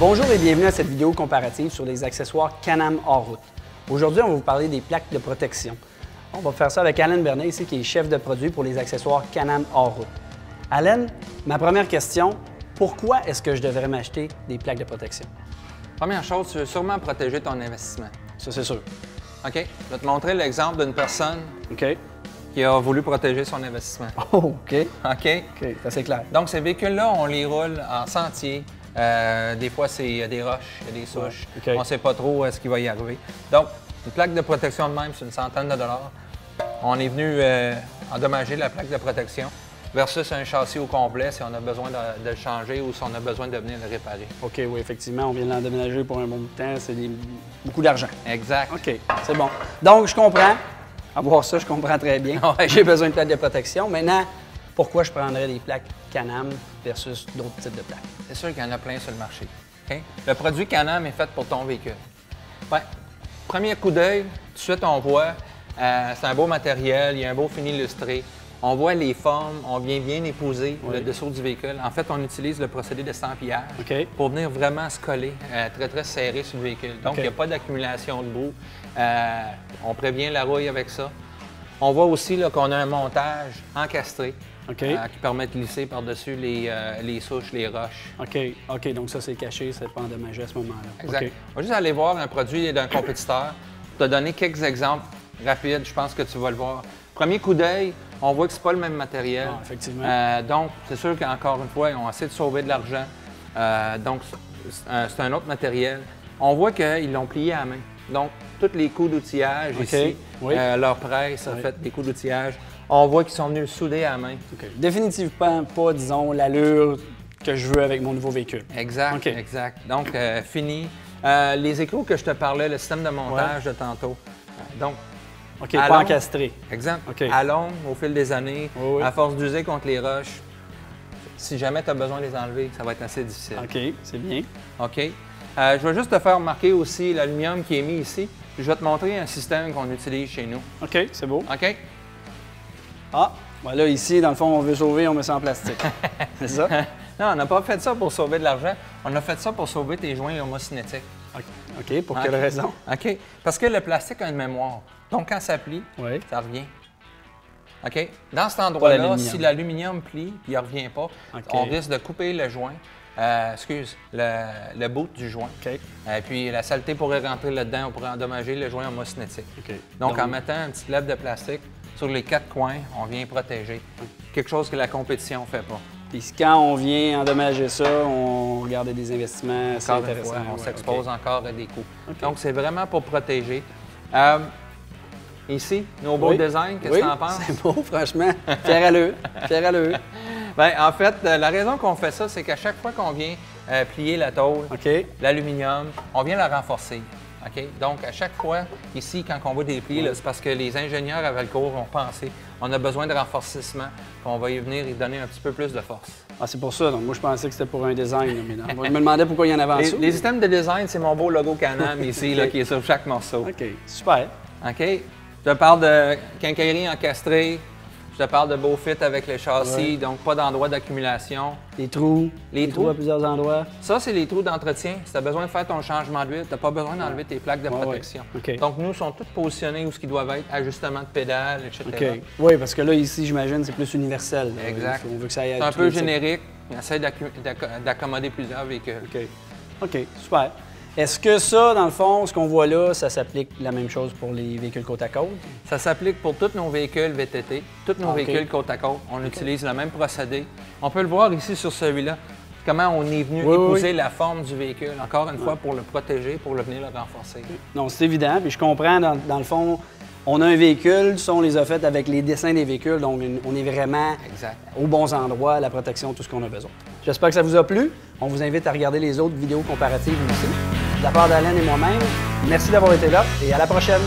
Bonjour et bienvenue à cette vidéo comparative sur les accessoires Can-Am hors route. Aujourd'hui, on va vous parler des plaques de protection. On va faire ça avec Allen Bernet ici, qui est chef de produit pour les accessoires Can-Am hors route. Allen, ma première question, pourquoi est-ce que je devrais m'acheter des plaques de protection? Première chose, tu veux sûrement protéger ton investissement. Ça, c'est sûr. OK? Je vais te montrer l'exemple d'une personne OK. qui a voulu protéger son investissement. Oh, OK. OK? OK, ça c'est clair. Donc, ces véhicules-là, on les roule en sentier. Des fois, c'est des roches, il y a des souches. Ouais, OK. On ne sait pas trop ce qui va y arriver. Donc, une plaque de protection de même, c'est une centaine de dollars. On est venu endommager la plaque de protection versus un châssis au complet si on a besoin de le changer ou si on a besoin de venir le réparer. OK, oui, effectivement, on vient de l'endéménager pour un bon bout de temps, c'est beaucoup d'argent. Exact. OK, c'est bon. Donc, je comprends. À voir ça, je comprends très bien. Ouais. J'ai besoin de plaques de protection. Maintenant, pourquoi je prendrais des plaques Can-Am versus d'autres types de plaques? C'est sûr qu'il y en a plein sur le marché. OK? Le produit Can-Am est fait pour ton véhicule. Ouais. Premier coup d'œil, tout de suite, on voit, c'est un beau matériel, il y a un beau fini illustré. On voit les formes, on vient bien épouser le dessous du véhicule. En fait, on utilise le procédé d'estampillage pour venir vraiment se coller très, très serré sur le véhicule. Donc, il n'y a pas d'accumulation de boue. On prévient la rouille avec ça. On voit aussi qu'on a un montage encastré qui permet de glisser par-dessus les souches, les roches. OK, donc ça, c'est caché, c'est pas endommagé à ce moment-là. Exact. OK. On va juste aller voir un produit d'un compétiteur. Pour te donner quelques exemples rapides, je pense que tu vas le voir. Premier coup d'œil, on voit que c'est pas le même matériel. Ah, effectivement. Donc, c'est sûr qu'encore une fois, ils ont essayé de sauver de l'argent. Donc, c'est un autre matériel. On voit qu'ils l'ont plié à la main. Donc, tous les coups d'outillage ici, leur presse a fait des coups d'outillage. On voit qu'ils sont venus le souder à la main. Définitivement pas, disons, l'allure que je veux avec mon nouveau véhicule. Exact, exact. Donc, fini. Les écrous que je te parlais, le système de montage de tantôt. Donc, pas encastré. Exemple, à long, au fil des années, à force d'user contre les roches, si jamais tu as besoin de les enlever, ça va être assez difficile. OK, c'est bien. OK. Je vais juste te faire remarquer aussi l'aluminium qui est mis ici. Je vais te montrer un système qu'on utilise chez nous. OK, c'est beau. OK? Ah, voilà, ici, dans le fond, on veut sauver, on met ça en plastique. C'est ça? Non, on n'a pas fait ça pour sauver de l'argent. On a fait ça pour sauver tes joints homocinétiques. OK, pour quelle raison? OK, parce que le plastique a une mémoire. Donc, quand ça plie, ça revient. OK? Dans cet endroit-là, si l'aluminium plie et il ne revient pas, on risque de couper le joint, le bout du joint. Et puis, la saleté pourrait rentrer là-dedans, on pourrait endommager le joint homocinétique. Donc, en mettant une petite lèvre de plastique sur les quatre coins, on vient protéger. Quelque chose que la compétition ne fait pas. Puis quand on vient endommager ça, on regarde des investissements assez intéressants. On s'expose encore à des coûts. Donc, c'est vraiment pour protéger. Ici, nos beaux designs, qu'est-ce que tu en penses? C'est beau, franchement. Fier à l'eux. Fier à l'eux. Bien, en fait, la raison qu'on fait ça, c'est qu'à chaque fois qu'on vient plier la tôle, l'aluminium, on vient la renforcer. Donc, à chaque fois, ici, quand on voit des plis, c'est parce que les ingénieurs à Valcourt ont pensé on a besoin de renforcissement, qu'on va y venir y donner un petit peu plus de force. Ah, c'est pour ça. Donc, moi, je pensais que c'était pour un design. Je me demandais pourquoi il y en avait en dessous. Les systèmes de design, c'est mon beau logo Can-Am ici, qui est sur chaque morceau. OK, super. OK. Je te parle de quincaillerie encastrée. Je te parle de beau fit avec le châssis, donc pas d'endroit d'accumulation. Les trous. Les trous à plusieurs endroits. Ça, c'est les trous d'entretien. Si tu as besoin de faire ton changement d'huile, tu n'as pas besoin d'enlever tes plaques de protection. Donc, nous, sont tous positionnés où ce qu'ils doivent être, ajustement de pédales, etc. Oui, parce que là, ici, j'imagine, c'est plus universel. Exact. On veut que ça aille à c'est un peu générique. On essaie d'accommoder plusieurs véhicules. OK, super. Est-ce que ça, dans le fond, ce qu'on voit là, ça s'applique la même chose pour les véhicules côte à côte? Ça s'applique pour tous nos véhicules VTT, tous nos véhicules côte à côte. On utilise le même procédé. On peut le voir ici sur celui-là, comment on est venu épouser la forme du véhicule, encore une fois, pour le protéger, pour venir le renforcer. Non, c'est évident, puis je comprends, dans le fond, on a un véhicule, ça, on les a fait avec les dessins des véhicules, donc on est vraiment aux bons endroits, la protection, tout ce qu'on a besoin. J'espère que ça vous a plu. On vous invite à regarder les autres vidéos comparatives aussi. De la part d'Allen et moi-même, merci d'avoir été là et à la prochaine!